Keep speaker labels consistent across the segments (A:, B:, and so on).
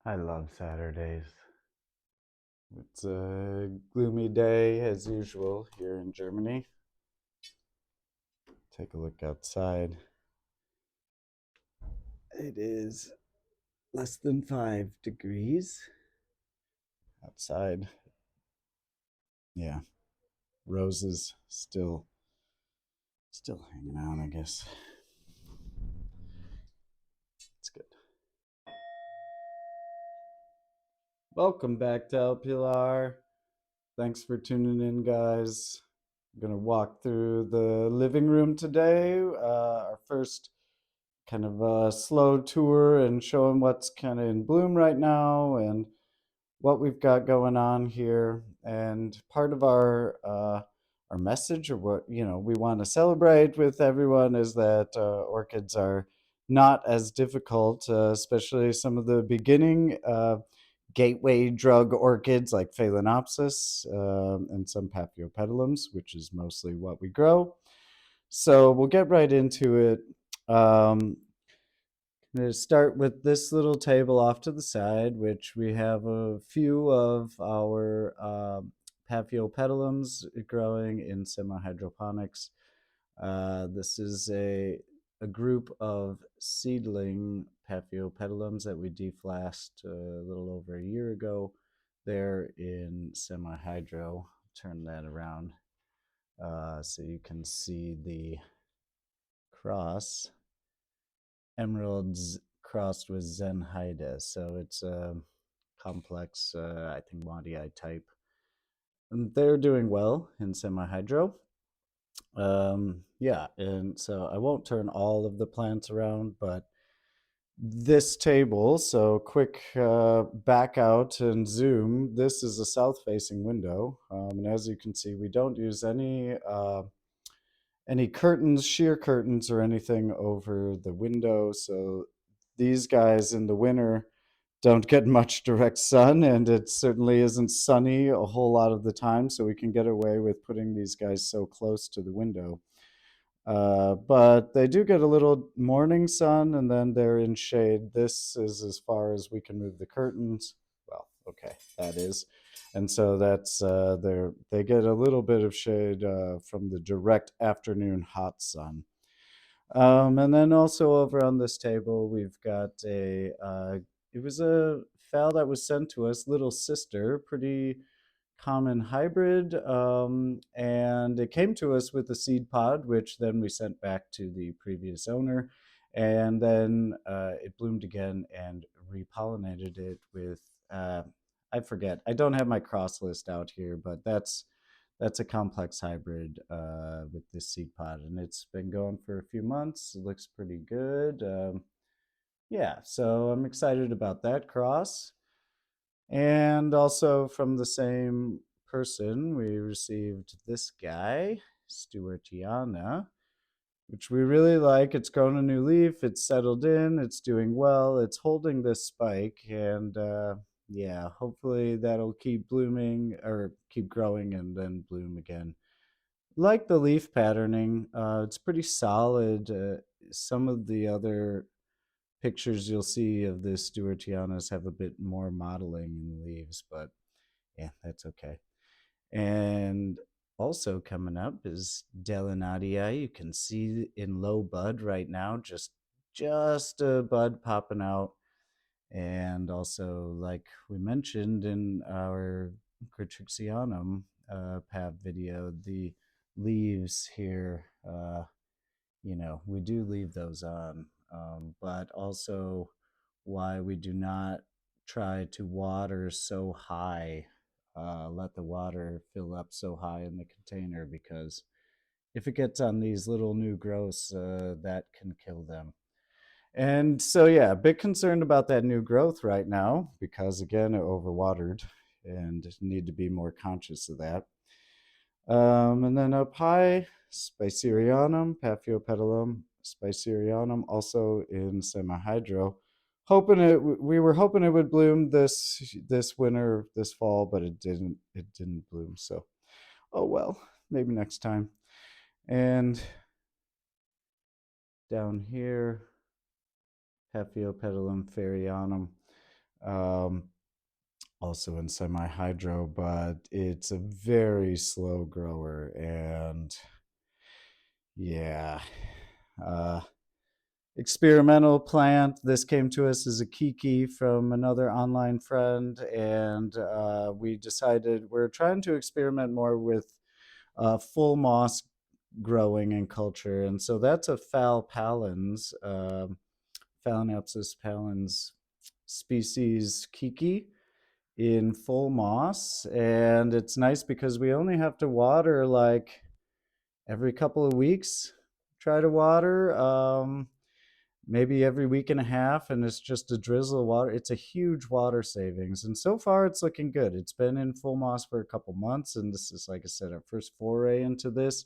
A: I love Saturdays. It's a gloomy day as usual here in Germany. Take a look outside. It is less than 5 degrees outside. Yeah, roses still hanging out, I guess. It's good. Welcome back to El Pilar. Thanks for tuning in, guys. I'm gonna walk through the living room today. Our first kind of a slow tour and showing what's kind of in bloom right now and what we've got going on here. And part of our message, or what we want to celebrate with everyone, is that orchids are not as difficult, especially some of the beginning gateway drug orchids like Phalaenopsis and some Paphiopedilums, which is mostly what we grow. So we'll get right into it. Um, I'm going to start with this little table off to the side, which we have a few of our Paphiopedilums growing in semi-hydroponics. This is a group of seedling Paphiopedilums that we deflasked a little over a year ago. They're in semi-hydro. Turn that around so you can see the cross. Emeralds crossed with Zenhaida, so it's a complex, I think, Wadi type. And they're doing well in semi-hydro. Yeah, and so I won't turn all of the plants around, but this table, so quick back out and zoom, this is a south-facing window. And as you can see, we don't use any curtains, sheer curtains, or anything over the window. So these guys in the winter don't get much direct sun, and it certainly isn't sunny a whole lot of the time. So we can get away with putting these guys so close to the window. But they do get a little morning sun, and then they're in shade. This is as far as we can move the curtains. Well, okay, that is. And so that's they get a little bit of shade from the direct afternoon hot sun. And then also over on this table, we've got it was a fowl that was sent to us, little sister, pretty common hybrid. And it came to us with a seed pod, which then we sent back to the previous owner. And then it bloomed again and repollinated it with, I forget, I don't have my cross list out here, but that's a complex hybrid with this seed pod, and it's been going for a few months. It looks pretty good. Yeah, so I'm excited about that cross. And also from the same person, we received this guy, Stewartiana, which we really like. It's grown a new leaf, it's settled in, it's doing well, it's holding this spike, and yeah, hopefully that'll keep blooming or keep growing and then bloom again. Like the leaf patterning, it's pretty solid. Some of the other pictures you'll see of the Stewartianas have a bit more modeling in the leaves, but yeah, that's okay. And also coming up is Delinadia. You can see in low bud right now, just a bud popping out. And also, like we mentioned in our Gratrixianum PAB video, the leaves here, we do leave those on, but also why we do not try to water so high, let the water fill up so high in the container, because if it gets on these little new growths, that can kill them. And so, yeah, a bit concerned about that new growth right now because, again, it overwatered and need to be more conscious of that. And then up high, Spicerianum, Paphiopedilum, Spicerianum, also in semi-hydro. We were hoping it would bloom this winter, this fall, but it didn't. It didn't bloom. So, oh well, maybe next time. And down here, Paphiopedilum ferianum. Um, Also in semi hydro, but it's a very slow grower. And yeah, uh, experimental plant. This came to us as a kiki from another online friend, and we decided we're trying to experiment more with full moss growing in culture. And so that's a Phalaenopsis palens species kiki in full moss. And it's nice because we only have to water like every couple of weeks. Try to water. Maybe every week and a half, and it's just a drizzle of water. It's a huge water savings, and so far it's looking good. It's been in full moss for a couple months, and this is, like I said, our first foray into this.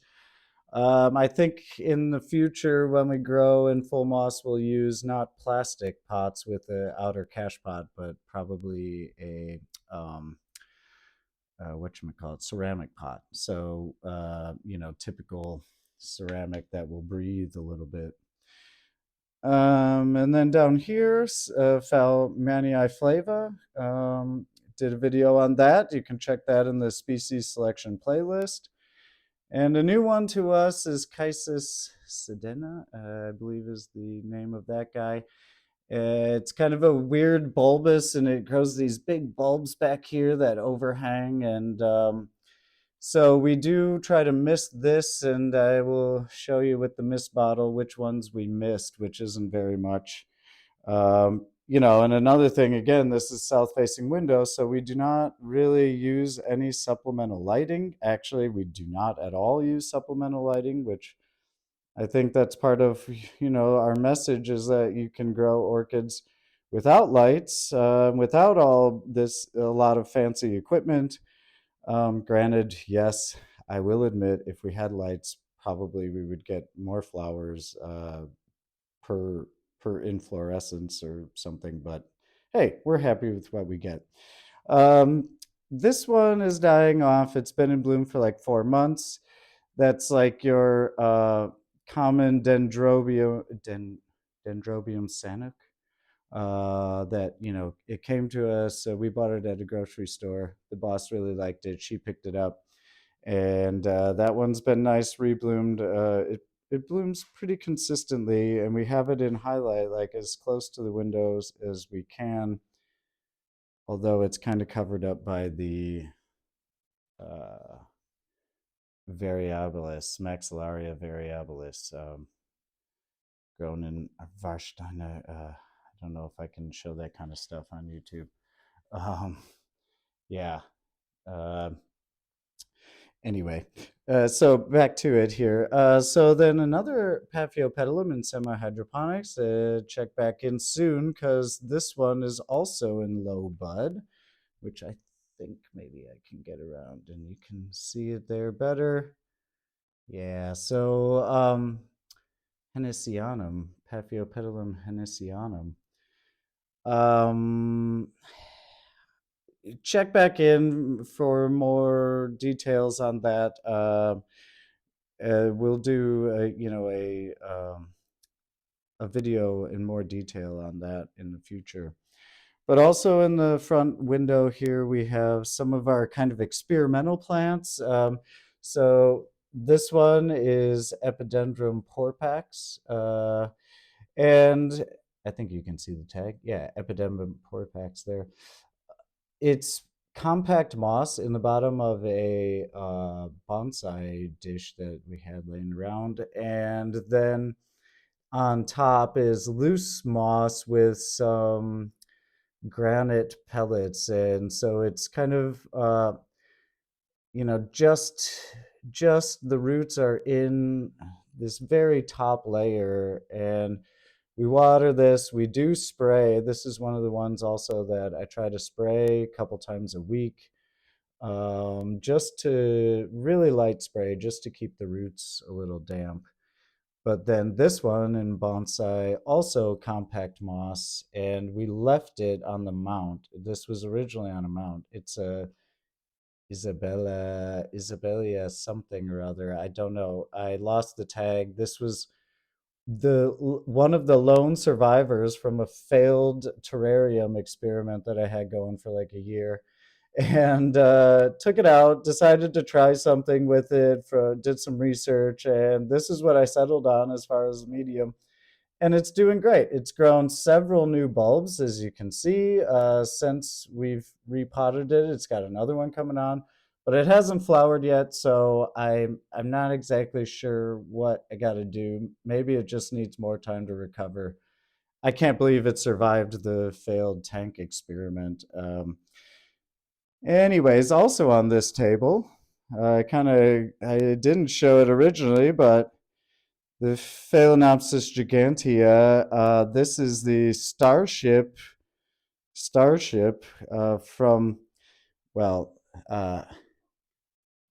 A: I think in the future, when we grow in full moss, we'll use not plastic pots with the outer cache pot, but probably a whatchamacallit, ceramic pot. So, typical ceramic that will breathe a little bit. And then down here, Falmanii flava. Did a video on that. You can check that in the species selection playlist. And a new one to us is Chisis sedena, I believe is the name of that guy. It's kind of a weird bulbous, and it grows these big bulbs back here that overhang. And so we do try to mist this, and I will show you with the mist bottle which ones we missed, which isn't very much. And another thing, again, this is south facing window, so we do not really use any supplemental lighting. Actually, we do not at all use supplemental lighting, which I think that's part of, our message is that you can grow orchids without lights, without all this, a lot of fancy equipment. Granted, yes, I will admit, if we had lights, probably we would get more flowers per inflorescence or something. But hey, we're happy with what we get. Um, this one is dying off. It's been in bloom for like 4 months. That's like your common dendrobium sanuk. That it came to us. We bought it at a grocery store. The boss really liked it. She picked it up, and that one's been nice, rebloomed. It blooms pretty consistently, and we have it in highlight, like as close to the windows as we can. Although it's kind of covered up by the uh, variabilis, Maxillaria variabilis, grown in Varsteiner. I don't know if I can show that kind of stuff on YouTube. Um, yeah. Uh, anyway, so back to it here. So then another Paphiopedilum in semi-hydroponics. Check back in soon, because this one is also in low bud, which I think maybe I can get around and you can see it there better. Yeah, so Hennesianum, Paphiopedilum hennesianum. Um, Check back in for more details on that. We'll do a video in more detail on that in the future. But also in the front window here, we have some of our kind of experimental plants. So this one is Epidendrum porpax, and I think you can see the tag. Yeah, Epidendrum porpax there. It's compact moss in the bottom of a bonsai dish that we had laying around, and then on top is loose moss with some granite pellets. And so it's kind of just the roots are in this very top layer, and we water this. We do spray. This is one of the ones also that I try to spray a couple times a week, just to really light spray, just to keep the roots a little damp. But then this one in bonsai, also compact moss, and we left it on the mount. This was originally on a mount. It's a Isabelia something or other. I don't know. I lost the tag. This was one of the lone survivors from a failed terrarium experiment that I had going for like a year, and took it out, decided to try something with it, did some research, and this is what I settled on as far as medium. And it's doing great. It's grown several new bulbs, as you can see, since we've repotted it. It's got another one coming on, but it hasn't flowered yet, so I'm not exactly sure what I got to do. Maybe it just needs more time to recover. I can't believe it survived the failed tank experiment. Anyways, also on this table, I didn't show it originally, but the Phalaenopsis gigantea. This is the starship from, well, uh,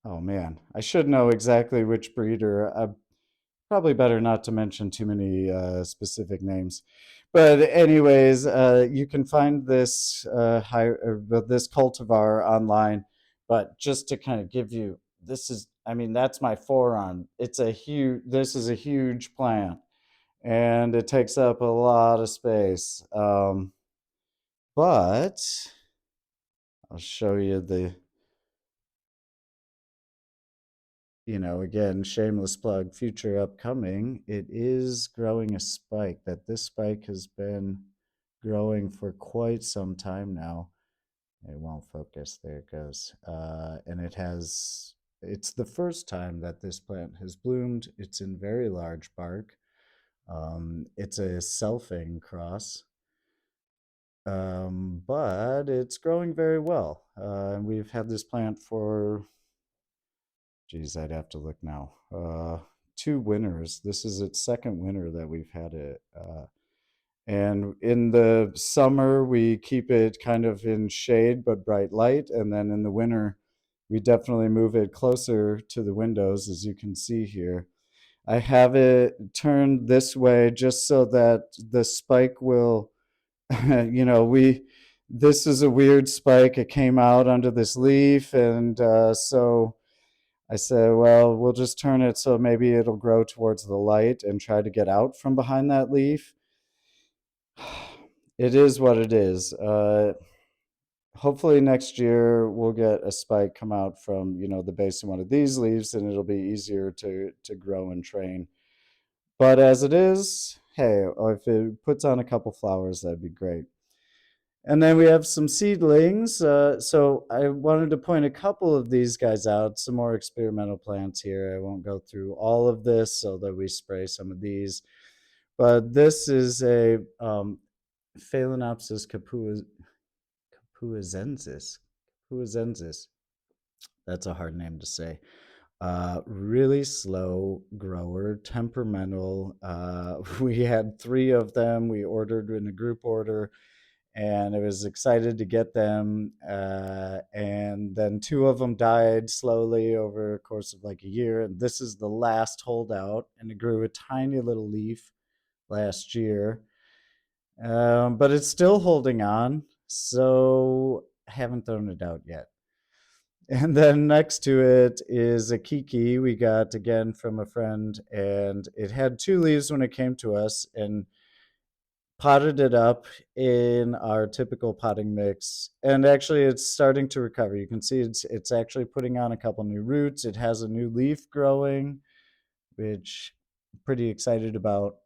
A: oh man, I should know exactly which breeder. Probably better not to mention too many specific names. But anyways, you can find this cultivar online. But just to kind of give you, this is, I mean, that's my forearm. This is a huge plant, and it takes up a lot of space. But I'll show you again, shameless plug, future upcoming. It is growing a spike. This spike has been growing for quite some time now. It won't focus. There it goes. And it's the first time that this plant has bloomed. It's in very large bark. It's a selfing cross, but it's growing very well. And we've had this plant for, geez, I'd have to look now. Two winters. This is its second winter that we've had it. And in the summer, we keep it kind of in shade but bright light. And then in the winter, we definitely move it closer to the windows, as you can see here. I have it turned this way just so that the spike will, this is a weird spike. It came out under this leaf. And so I said, well, we'll just turn it so maybe it'll grow towards the light and try to get out from behind that leaf. It is what it is. Hopefully next year we'll get a spike come out from, the base of one of these leaves, and it'll be easier to grow and train. But as it is, hey, if it puts on a couple flowers, that'd be great. And then we have some seedlings. So I wanted to point a couple of these guys out, some more experimental plants here. I won't go through all of this, although we spray some of these. But this is a Phalaenopsis capuazensis. Capuazensis. That's a hard name to say. Really slow grower, temperamental. We had three of them. We ordered in a group order, and I was excited to get them. And then two of them died slowly over a course of like a year. And this is the last holdout, and it grew a tiny little leaf last year. But it's still holding on, so I haven't thrown it out yet. And then next to it is a kiki we got again from a friend, and it had two leaves when it came to us, and potted it up in our typical potting mix. And actually, it's starting to recover. You can see it's actually putting on a couple new roots. It has a new leaf growing, which I'm pretty excited about.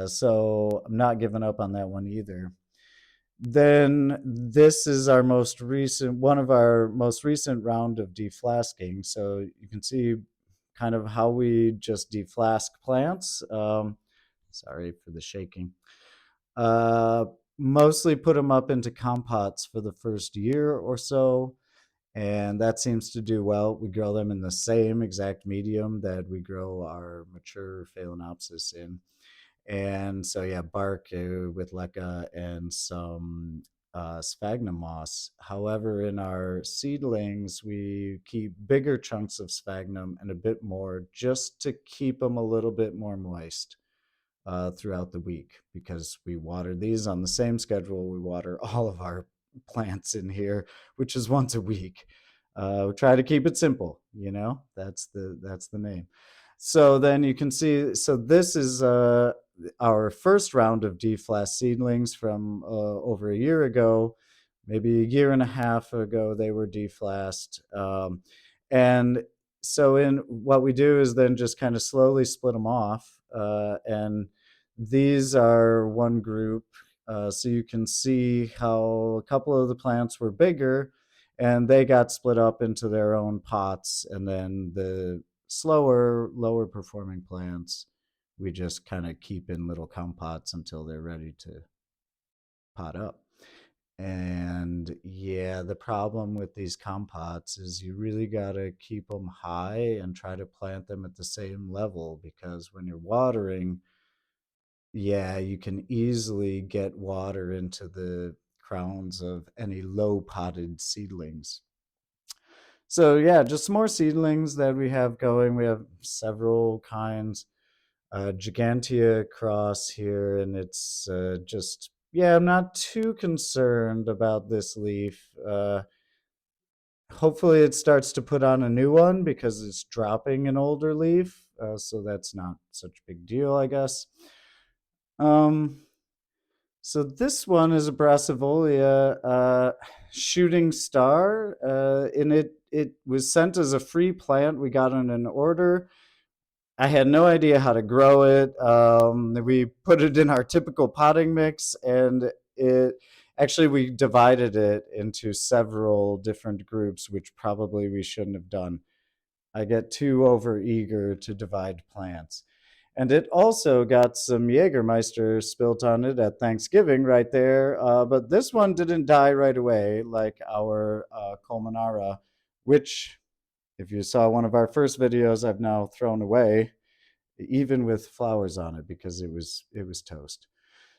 A: So I'm not giving up on that one either. Then this is one of our most recent round of deflasking. So you can see kind of how we just deflask plants. Sorry for the shaking. Uh, Mostly put them up into compots for the first year or so, and that seems to do well. We grow them in the same exact medium that we grow our mature Phalaenopsis in. And so, yeah, bark with leca and some sphagnum moss. However, in our seedlings, we keep bigger chunks of sphagnum and a bit more just to keep them a little bit more moist throughout the week, because we water these on the same schedule we water all of our plants in here, which is once a week. Try to keep it simple, you know. That's the name. So then you can see. So this is our first round of deflast seedlings from over a year ago, maybe a year and a half ago. They were deflast, and so in what we do is then just kind of slowly split them off, and these are one group. So you can see how a couple of the plants were bigger and they got split up into their own pots, and then the slower, lower performing plants we just kind of keep in little compots until they're ready to pot up. And yeah, the problem with these compots is you really got to keep them high and try to plant them at the same level, because when you're watering, yeah, you can easily get water into the crowns of any low potted seedlings. So yeah, just some more seedlings that we have going. We have several kinds. Gigantea cross here, and it's just, yeah, I'm not too concerned about this leaf. Hopefully it starts to put on a new one because it's dropping an older leaf, so that's not such a big deal, I guess. Um, so this one is a Brassivolia shooting star, and it was sent as a free plant. We got in an order. I had no idea how to grow it. We put it in our typical potting mix, and it actually we divided it into several different groups, which probably we shouldn't have done. I get too over eager to divide plants. And it also got some Jägermeister spilt on it at Thanksgiving right there. But this one didn't die right away, like our Colmanara, which, if you saw one of our first videos, I've now thrown away, even with flowers on it, because it was toast.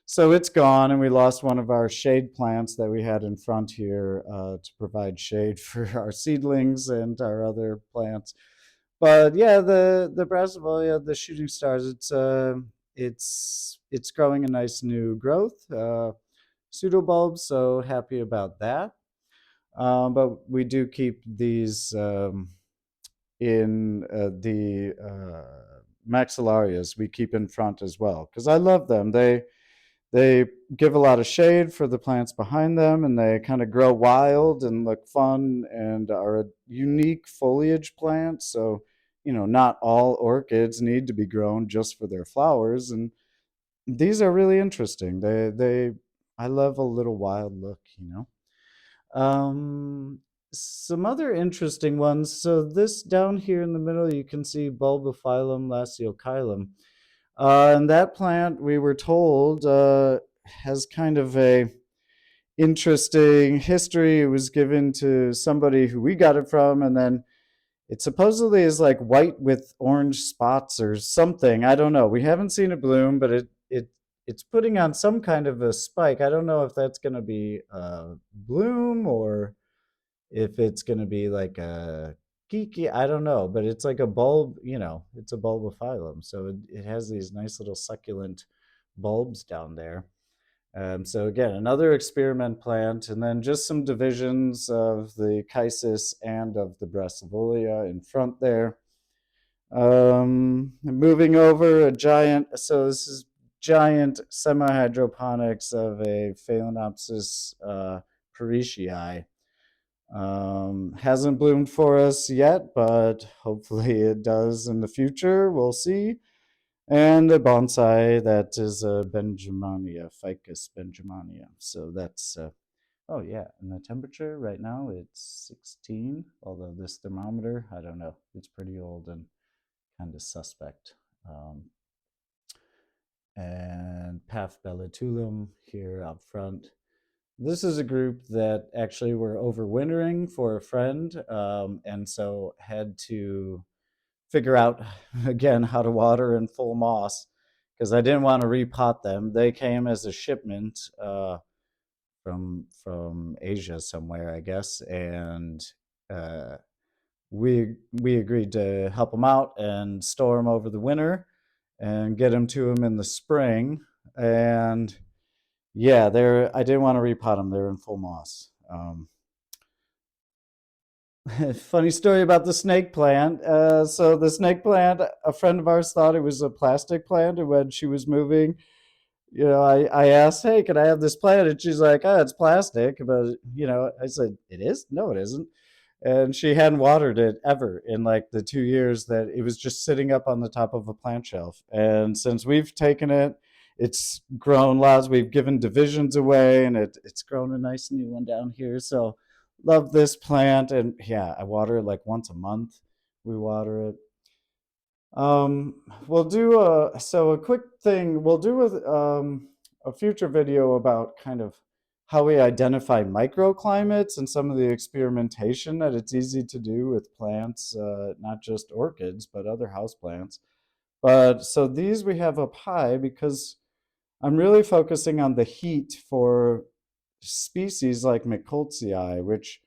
A: So it's gone, and we lost one of our shade plants that we had in front here to provide shade for our seedlings and our other plants. But yeah, the Brassivolia, the shooting stars, it's growing a nice new growth, pseudobulbs. So happy about that. But we do keep these in the maxillarias. We keep in front as well because I love them. They give a lot of shade for the plants behind them, and they kind of grow wild and look fun and are a unique foliage plant. So, not all orchids need to be grown just for their flowers, and these are really interesting. I love a little wild look. Some other interesting ones. So this down here in the middle, you can see Bulbophyllum lasiocylum. And that plant, we were told, has kind of a interesting history. It was given to somebody who we got it from, and then it supposedly is like white with orange spots or something. I don't know. We haven't seen it bloom, but it's putting on some kind of a spike. I don't know if that's going to be a bloom or if it's going to be like a geeky, I don't know, but it's like a bulb, it's a bulbophyllum. So it has these nice little succulent bulbs down there. So again, another experiment plant, and then just some divisions of the chysis and of the brassivolia in front there. Moving over a giant, so this is giant semi-hydroponics of a Phalaenopsis parishii. Hasn't bloomed for us yet, but hopefully it does in the future. We'll see. And a bonsai that is a Benjamania, Ficus Benjamania. So that's, oh yeah, and the temperature right now it's 16, although this thermometer, I don't know, it's pretty old and kind of suspect. And Paf Bellatulum here up front. This is a group that actually were overwintering for a friend, and so had to figure out again how to water in full moss because I didn't want to repot them. They came as a shipment from Asia somewhere, I guess, and uh, we agreed to help them out and store them over the winter and get them to them in the spring. And yeah, I didn't want to repot them. They're in full moss. Funny story about the snake plant. So the snake plant, a friend of ours thought it was a plastic plant, and when she was moving, I asked, "Hey, can I have this plant?" And she's like, "Oh, it's plastic." But I said, "It is? No, it isn't." And she hadn't watered it ever in like the 2 years that it was just sitting up on the top of a plant shelf. And since we've taken it, it's grown lots. We've given divisions away, and it's grown a nice new one down here. So love this plant, and yeah, I water it like once a month. We water it. We'll do a quick thing. We'll do a future video about kind of how we identify microclimates and some of the experimentation that it's easy to do with plants, not just orchids, but other houseplants. But so these we have up high because I'm really focusing on the heat for species like Micoltii, which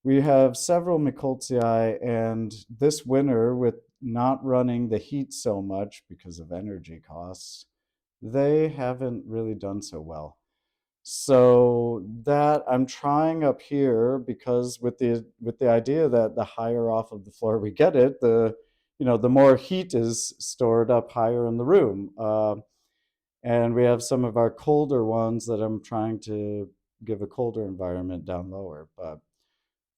A: we have several Micoltii, and this winter, with not running the heat so much because of energy costs, they haven't really done so well. So that I'm trying up here because with the idea that the higher off of the floor we get it, the more heat is stored up higher in the room. And we have some of our colder ones that I'm trying to give a colder environment down lower. But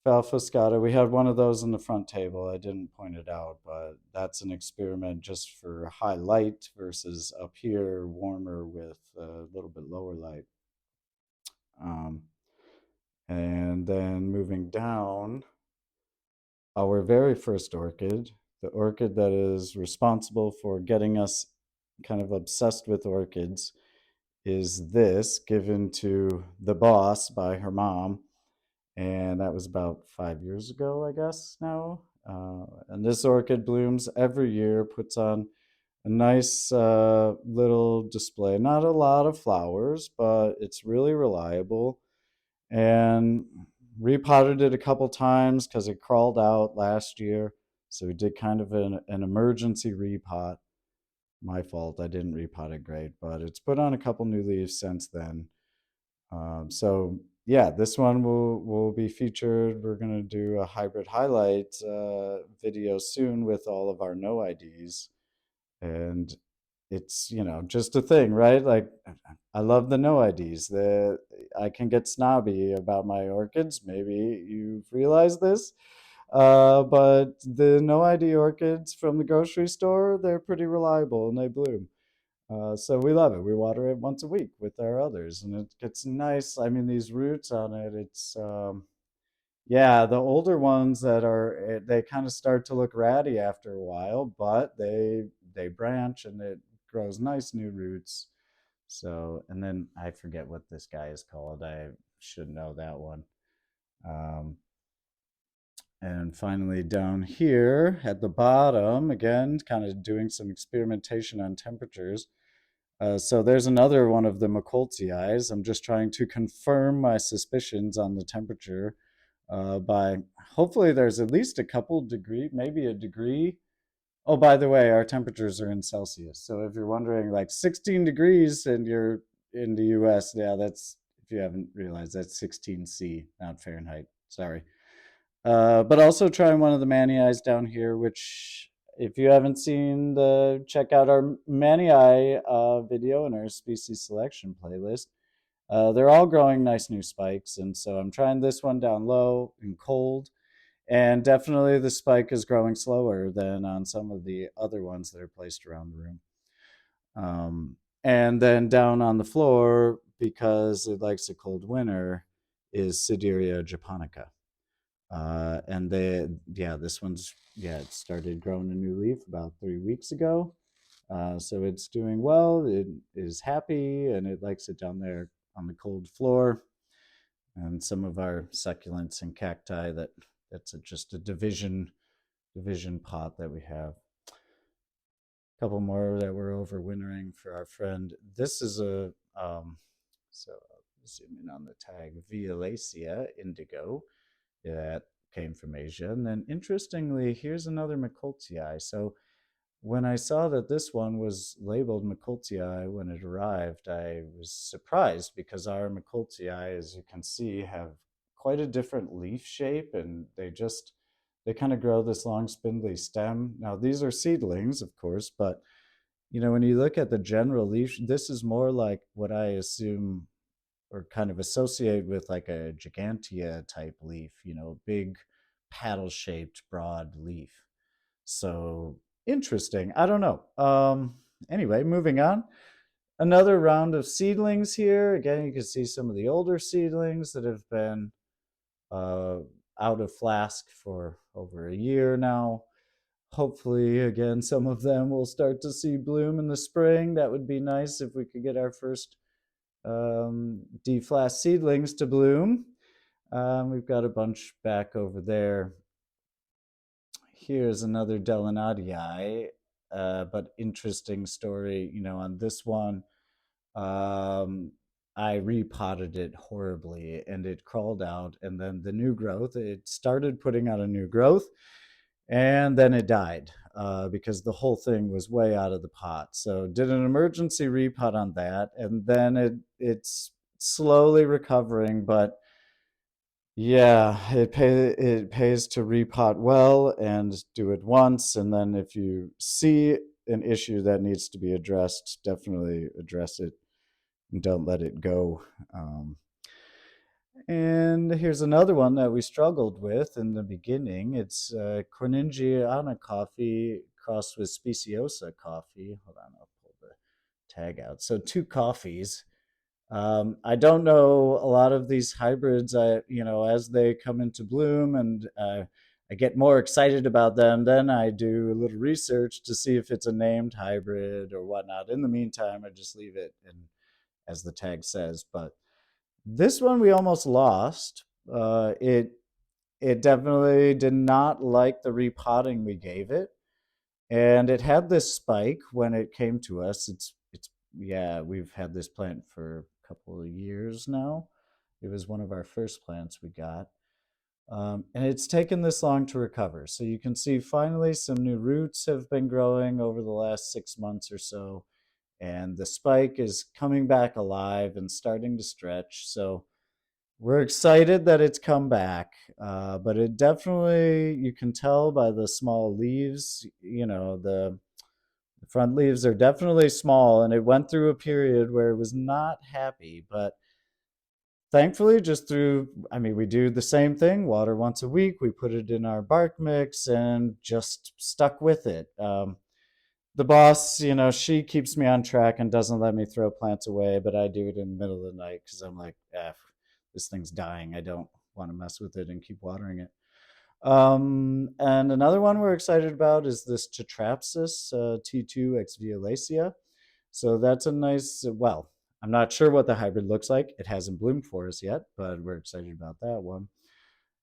A: Falfuscata, we had one of those on the front table. I didn't point it out, but that's an experiment just for high light versus up here, warmer with a little bit lower light. Um, and then moving down, our very first orchid, the orchid that is responsible for getting us kind of obsessed with orchids, is this, given to the boss by her mom. And that was about 5 years ago, I guess now. And this orchid blooms every year, puts on a nice little display. Not a lot of flowers, but it's really reliable. And repotted it a couple times because it crawled out last year. So we did kind of an emergency repot. My fault, I didn't repot it great, but it's put on a couple new leaves since then. So yeah, this one will be featured. We're gonna do a hybrid highlight video soon with all of our no IDs, and it's just a thing, right? Like I love the no IDs. The I can get snobby about my orchids. Maybe you've realized this, but the no ID orchids from the grocery store, they're pretty reliable and they bloom. So we love it. We water it once a week with our others, and it gets nice. I mean, these roots on it, yeah, the older ones that they kind of start to look ratty after a while, but they branch and it grows nice new roots. So, and then I forget what this guy is called. I should know that one. Um, and finally, down here at the bottom, again, kind of doing some experimentation on temperatures. So there's another one of the Micoltii. I'm just trying to confirm my suspicions on the temperature by hopefully there's at least a couple degree, maybe a degree. Oh, by the way, our temperatures are in Celsius. So if you're wondering, like 16 degrees and you're in the US, yeah, that's, if you haven't realized, that's 16 C, not Fahrenheit. Sorry. But also trying one of the manii down here, which if you haven't seen check out our manii video in our species selection playlist. They're all growing nice new spikes, and so I'm trying this one down low and cold, and definitely the spike is growing slower than on some of the other ones that are placed around the room. And then down on the floor, because it likes a cold winter, is Sideria japonica. And yeah, this one's, yeah, it started growing a new leaf about 3 weeks ago. So it's doing well. It is happy and it likes it down there on the cold floor. And some of our succulents and cacti that's just a division pot that we have. A couple more that we're overwintering for our friend. This is so I'll zoom in on the tag, Violacea indigo, that came from Asia. And then interestingly, here's another Micoltii. So when I saw that this one was labeled Micoltii when it arrived, I was surprised because our Micoltii, as you can see, have quite a different leaf shape, and they just they kind of grow this long spindly stem. Now these are seedlings, of course, but when you look at the general leaf, this is more like what I assume or kind of associate with like a gigantea type leaf, big paddle shaped broad leaf. So interesting. I don't know. Anyway, moving on. Another round of seedlings here. Again, you can see some of the older seedlings that have been uh, out of flask for over a year now. Hopefully, again, some of them will start to see bloom in the spring. That would be nice if we could get our first deflast seedlings to bloom. We've got a bunch back over there. Here's another Delinadii, but interesting story. On this one, um, I repotted it horribly and it crawled out. And then the new growth, it started putting out a new growth and then it died because the whole thing was way out of the pot. So did an emergency repot on that, and then it's slowly recovering, but yeah, it pays to repot well and do it once, and then if you see an issue that needs to be addressed, definitely address it and don't let it go. And here's another one that we struggled with in the beginning. It's Corningiana coffee crossed with Speciosa coffee. Hold on, I'll pull the tag out. So two coffees. I don't know a lot of these hybrids. As they come into bloom and I get more excited about them, then I do a little research to see if it's a named hybrid or whatnot. In the meantime, I just leave it and as the tag says. But this one we almost lost. It definitely did not like the repotting we gave it, and it had this spike when it came to us. It's Yeah, we've had this plant for a couple of years now. It was one of our first plants we got, and it's taken this long to recover. So you can see finally some new roots have been growing over the last 6 months or so, and the spike is coming back alive and starting to stretch. So we're excited that it's come back, but it definitely, you can tell by the small leaves, the front leaves are definitely small, and it went through a period where it was not happy. But thankfully, we do the same thing, water once a week. We put it in our bark mix and just stuck with it. The boss, she keeps me on track and doesn't let me throw plants away, but I do it in the middle of the night because I'm like, this thing's dying. I don't want to mess with it and keep watering it. And another one we're excited about is this Tetrapsis T2 ex violacea. So that's a nice, well, I'm not sure what the hybrid looks like. It hasn't bloomed for us yet, but we're excited about that one.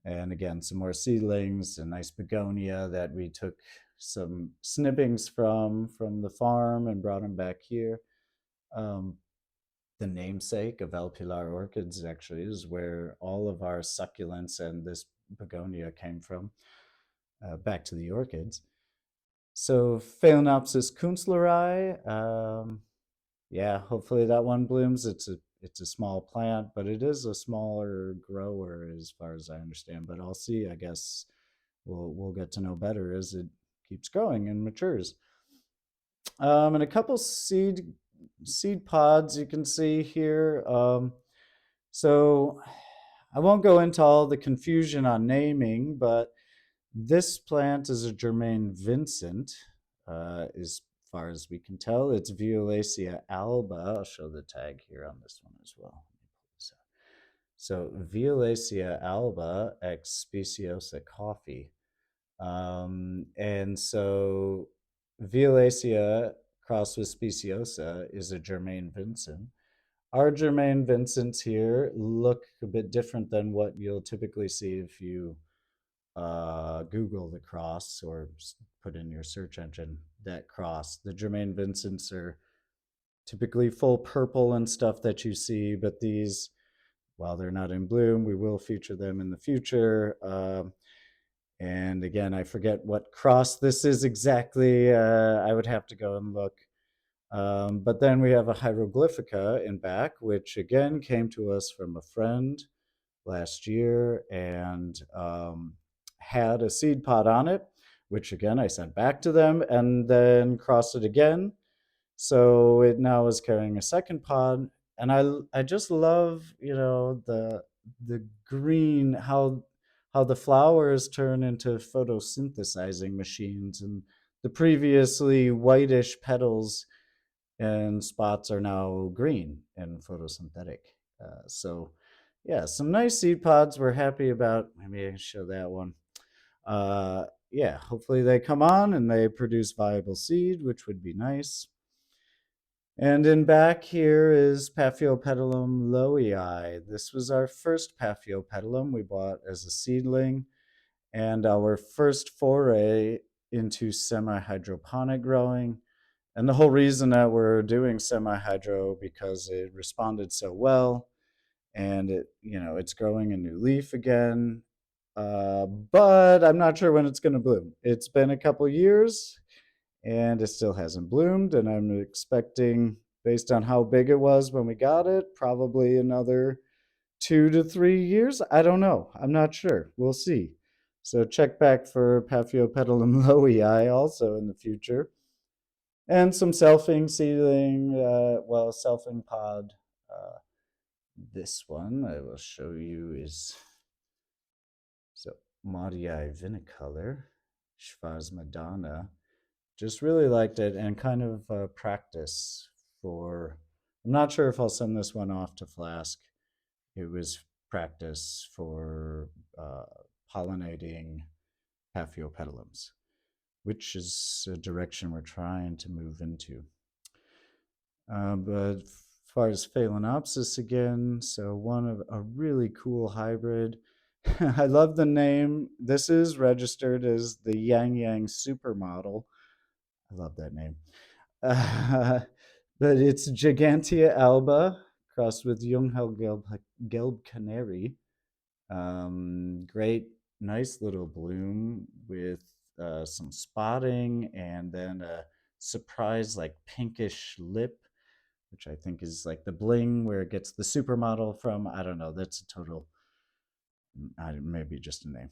A: And again, some more seedlings, a nice begonia that we took some snippings from the farm and brought them back here. Um, the namesake of El Pilar Orchids actually is where all of our succulents and this begonia came from, back to the orchids. So Phalaenopsis kunstleri, yeah, hopefully that one blooms. It's a small plant, but it is a smaller grower as far as I understand. But I'll see. I guess we'll get to know better as it keeps growing and matures. And a couple seed pods you can see here. So I won't go into all the confusion on naming, but this plant is a Germain Vincent, as far as we can tell. It's Violacea alba. I'll show the tag here on this one as well. So Violacea alba ex speciosa coffee. And so Violacea crossed with speciosa is a Germain Vincent. Our Germain Vincents here look a bit different than what you'll typically see if you Google the cross or put in your search engine that cross. The Germain Vincents are typically full purple and stuff that you see, but these, while they're not in bloom, we will feature them in the future. And again, I forget what cross this is exactly. I would have to go and look. But then we have a hieroglyphica in back, which again came to us from a friend last year and had a seed pod on it, which again I sent back to them and then crossed it again. So it now is carrying a second pod, and I just love, the green, how the flowers turn into photosynthesizing machines, and the previously whitish petals and spots are now green and photosynthetic. So yeah, some nice seed pods we're happy about. Maybe I can show that one. Yeah, hopefully they come on and they produce viable seed, which would be nice. And in back here is Paphiopedilum lowii. This was our first Paphiopedilum we bought as a seedling, and our first foray into semi-hydroponic growing. And the whole reason that we're doing semi-hydro because it responded so well, and it's growing a new leaf again. But I'm not sure when it's going to bloom. It's been a couple years and it still hasn't bloomed. And I'm expecting, based on how big it was when we got it, probably another 2 to 3 years. I don't know. I'm not sure. We'll see. So check back for Paphiopedilum lowii also in the future. And some selfing seedling, selfing pod. Uh, this one I will show you is so Maudii Vinicolor, Schwarzmadonna. Just really liked it and kind of practice for. I'm not sure if I'll send this one off to Flask. It was practice for pollinating Paphiopedilums, which is a direction we're trying to move into. But as far as Phalaenopsis again, so one of a really cool hybrid. I love the name. This is registered as the Yang Yang Supermodel. I love that name. Uh, but it's Gigantea alba crossed with Gelb Canary. Great, nice little bloom with some spotting and then a surprise like pinkish lip, which I think is like the bling where it gets the supermodel from. I don't know. That's a total, maybe just a name.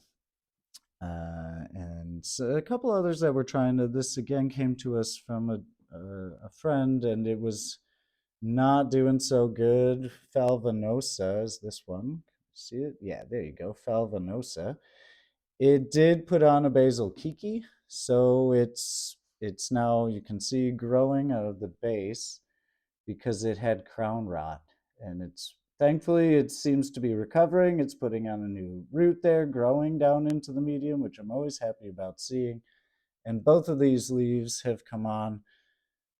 A: And so a couple others that we're trying to. This again came to us from a friend, and it was not doing so good. Falvanosa is this one. See it? Yeah, there you go. Falvanosa. It did put on a basil kiki, so it's now, you can see, growing out of the base because it had crown rot, and it's thankfully it seems to be recovering. It's putting on a new root there, growing down into the medium, which I'm always happy about seeing. And both of these leaves have come on.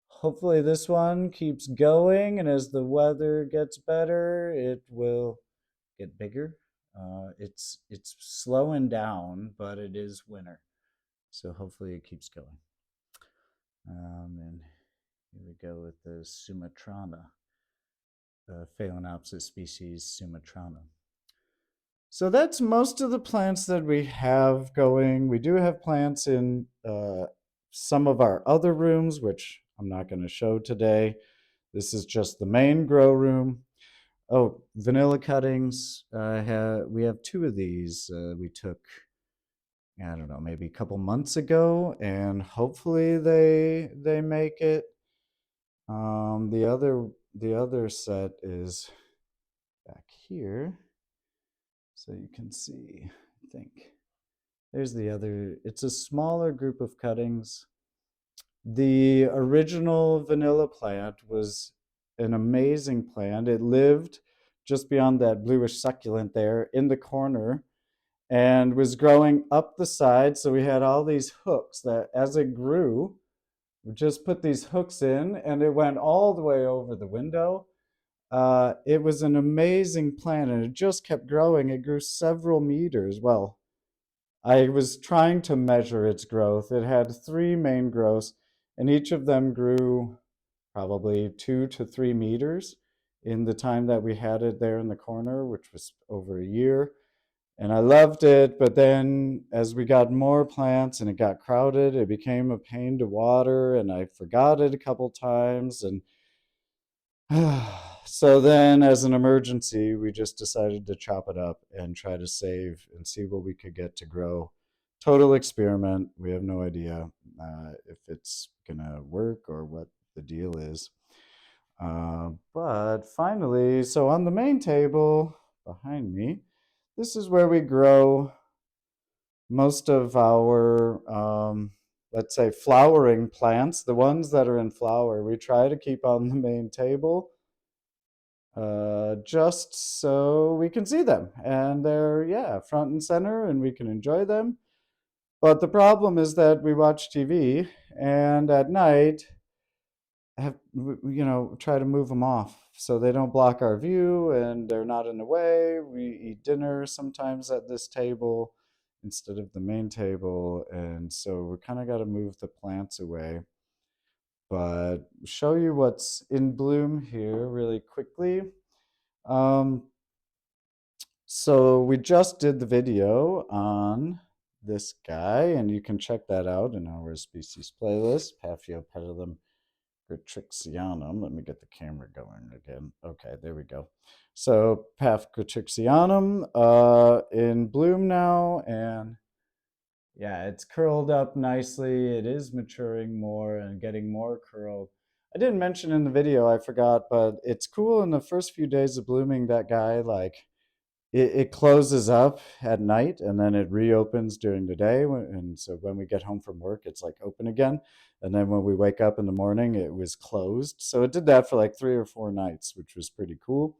A: Hopefully this one keeps going, and as the weather gets better, it will get bigger. It's slowing down, but it is winter, so hopefully it keeps going. And here we go with the Sumatrana, Phalaenopsis species Sumatrana. So that's most of the plants that we have going. We do have plants in some of our other rooms, which I'm not going to show today. This is just the main grow room. Oh, vanilla cuttings. We have two of these. We took, I don't know, maybe a couple months ago, and hopefully they make it. The other set is back here, so you can see. I think there's the other. It's a smaller group of cuttings. The original vanilla plant was an amazing plant. It lived just beyond that bluish succulent there in the corner and was growing up the side. So we had all these hooks that as it grew, we just put these hooks in and it went all the way over the window. It was an amazing plant and it just kept growing. It grew several meters. Well, I was trying to measure its growth. It had three main growths, and each of them grew probably 2 to 3 meters in the time that we had it there in the corner, which was over a year. And I loved it, but then as we got more plants and it got crowded, it became a pain to water, and I forgot it a couple times. And so then, as an emergency, we just decided to chop it up and try to save and see what we could get to grow Total experiment. We have no idea if it's gonna work or what the deal is. But finally, so on the main table behind me, this is where we grow most of our, let's say, flowering plants. The ones that are in flower, we try to keep on the main table just so we can see them. And they're, yeah, front and center and we can enjoy them. But the problem is that we watch TV and at night have try to move them off so they don't block our view and they're not in the way. We eat dinner sometimes at this table instead of the main table, and so we kind of got to move the plants away. But show you what's in bloom here really quickly. um, so we just did the video on this guy, and you can check that out in our species playlist, Paphiopedilum Gratrixianum. Let me get the camera going again. Okay, there we go. So Paph Gratrixianum in bloom now, and yeah, it's curled up nicely. It is maturing more and getting more curled. I didn't mention in the video, I forgot, but it's cool in the first few days of blooming, that guy, like, it closes up at night and then it reopens during the day. And so when we get home from work, it's like open again. And then when we wake up in the morning, it was closed. So it did that for like 3 or 4 nights, which was pretty cool.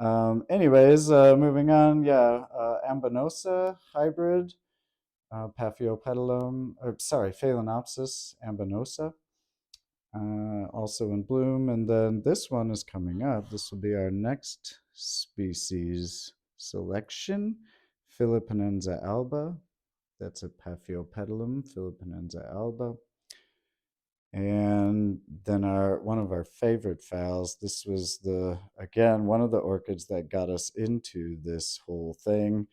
A: Anyways, moving on. Yeah, Ambanosa hybrid, Paphiopedilum, or sorry, Phalaenopsis ambanosa, also in bloom. And then this one is coming up. This will be our next species selection, Philippinenza alba. That's a Paphiopedilum, Philippinenza alba. And then one of our favorite phals. This was again one of the orchids that got us into this whole thing,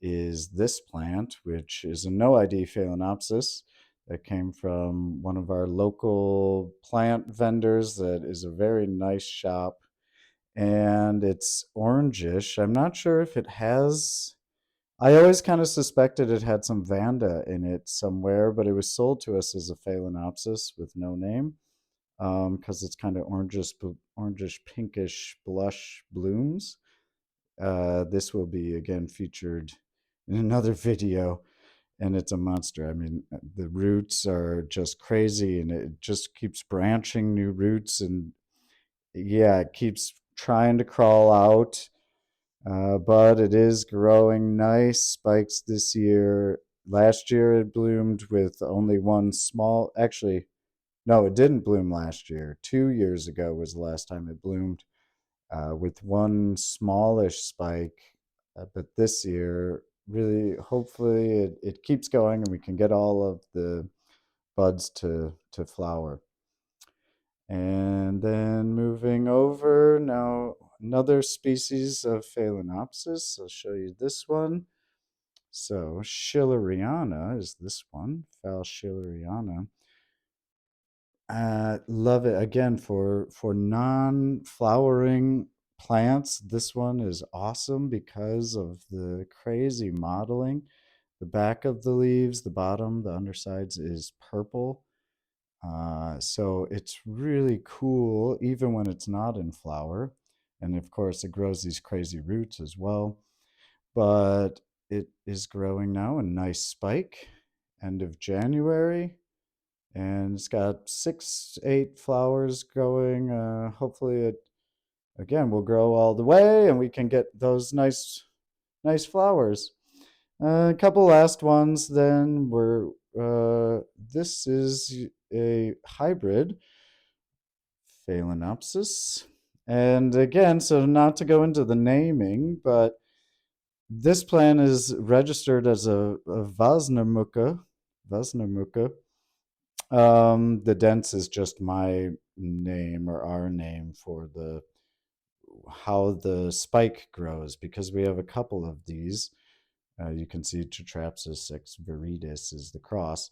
A: is this plant, which is a no ID Phalaenopsis that came from one of our local plant vendors that is a very nice shop. And it's orangish. I'm not sure if it has. I always kind of suspected it had some Vanda in it somewhere, but it was sold to us as a Phalaenopsis with no name, because it's kind of orangish, pinkish blush blooms. This will be again featured in another video, and it's a monster. I mean, the roots are just crazy, and it just keeps branching new roots, and yeah, it keeps trying to crawl out. But it is growing nice spikes this year. Last year it bloomed with only one small, actually, no, it didn't bloom last year. 2 years ago was the last time it bloomed, with one smallish spike. But this year, really, hopefully, it keeps going and we can get all of the buds to flower. And then moving over now, another species of Phalaenopsis. I'll show you this one. So Schilleriana is this one, Phal Schilleriana. Love it again for non-flowering plants. This one is awesome because of the crazy modeling. The back of the leaves, the bottom, the undersides is purple. So it's really cool even when it's not in flower. And of course, it grows these crazy roots as well. But it is growing now a nice spike, end of January. And it's got 6, 8 flowers growing. Hopefully, it again will grow all the way and we can get those nice flowers. A couple last ones then were this is a hybrid Phalaenopsis. And again, so not to go into the naming, but this plant is registered as a Vasnamucca. Vasnamucca. The dents is just my name or our name for the how the spike grows, because we have a couple of these. You can see Tetrapsis ex viridis is the cross.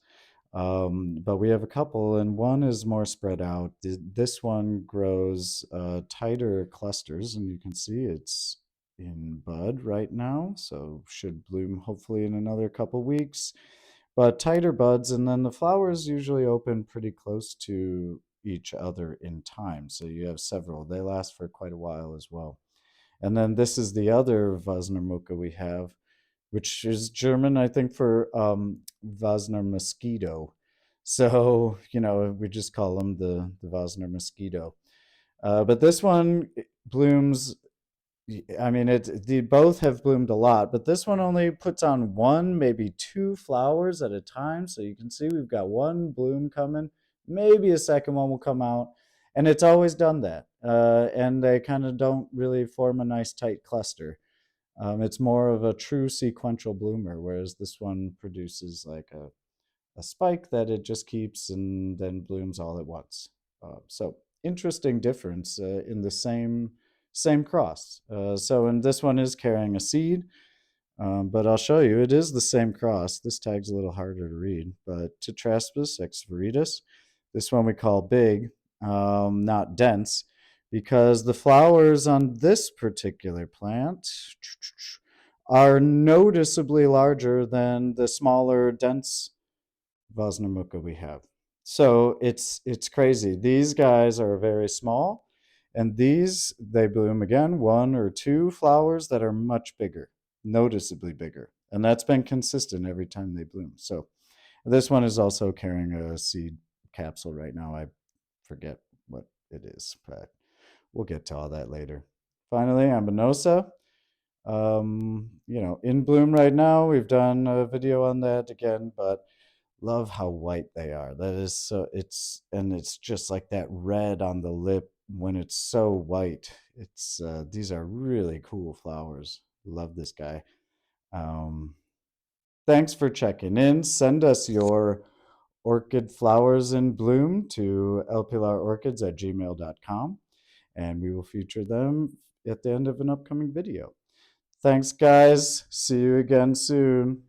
A: But we have a couple, and one is more spread out. This one grows tighter clusters, and you can see it's in bud right now, so should bloom hopefully in another couple weeks. But tighter buds, and then the flowers usually open pretty close to each other in time. So you have several. They last for quite a while as well. And then this is the other Wasnermucke we have, which is German, I think, for Wasner mosquito. So, we just call them the Wasner mosquito. But this one blooms. I mean, they both have bloomed a lot, but this one only puts on one, maybe two flowers at a time. So you can see we've got one bloom coming. Maybe a second one will come out, and it's always done that. And they kind of don't really form a nice tight cluster. It's more of a true sequential bloomer, whereas this one produces like a spike that it just keeps and then blooms all at once. So interesting difference in the same cross. And this one is carrying a seed, but I'll show you it is the same cross. This tag's a little harder to read, but Tetraspis exviridis. This one we call big, not dense, because the flowers on this particular plant are noticeably larger than the smaller dense Vasnamucca we have. So it's crazy. These guys are very small, and these they bloom again one or two flowers that are much bigger, noticeably bigger, and that's been consistent every time they bloom. So this one is also carrying a seed capsule right now. I forget what it is, but we'll get to all that later. Finally, Ambinosa. In bloom right now. We've done a video on that again, but love how white they are. That is so it's just like that red on the lip when it's so white. It's these are really cool flowers. Love this guy. Um, Thanks for checking in. Send us your orchid flowers in bloom to lpilarorchids@gmail.com, and we will feature them at the end of an upcoming video. Thanks, guys. See you again soon.